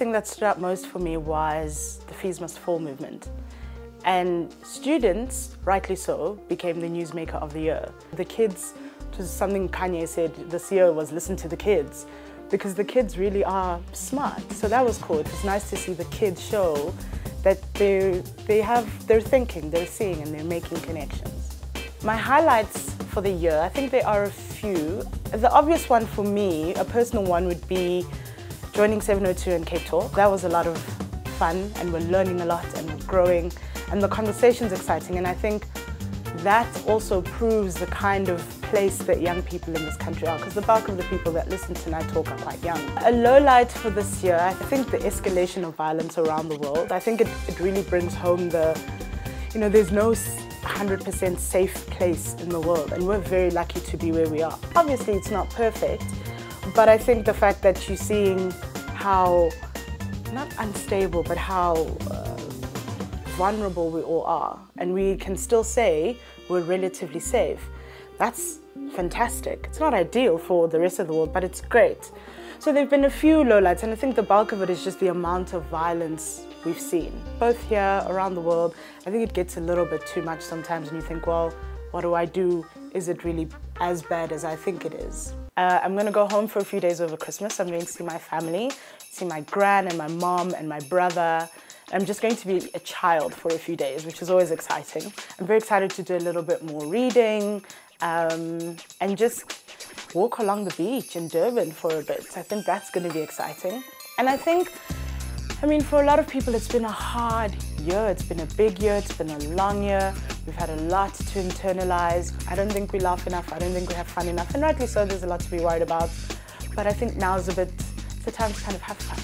thing that stood out most for me was the Fees Must Fall movement. And students, rightly so, became the newsmaker of the year. The kids, which is something Kanye said this year, was listen to the kids, because the kids really are smart. So that was cool. It was nice to see the kids show that they're thinking, they're seeing, and they're making connections. My highlights for the year, I think there are a few. The obvious one for me, a personal one, would be joining 702 in Cape Talk. That was a lot of fun, and we're learning a lot, and we're growing, and the conversation's exciting, and I think that also proves the kind of place that young people in this country are, because the bulk of the people that listen to Night Talk are quite young. A low light for this year, I think the escalation of violence around the world. I think it really brings home there's no 100% safe place in the world, and we're very lucky to be where we are. Obviously it's not perfect, but I think the fact that you're seeing how, not unstable, but how vulnerable we all are, and we can still say we're relatively safe. That's fantastic. It's not ideal for the rest of the world, but it's great. So there have been a few lowlights, and I think the bulk of it is just the amount of violence we've seen, both here, around the world. I think it gets a little bit too much sometimes, and you think, well, what do I do? Is it really as bad as I think it is? I'm going to go home for a few days over Christmas. I'm going to see my family, see my gran and my mom and my brother. I'm just going to be a child for a few days, which is always exciting. I'm very excited to do a little bit more reading and just walk along the beach in Durban for a bit. I think that's going to be exciting. And I think, for a lot of people, it's been a hard year. It's been a big year. It's been a long year. We've had a lot to internalize. I don't think we laugh enough. I don't think we have fun enough. And rightly so, there's a lot to be worried about. But I think now is the time to kind of have fun.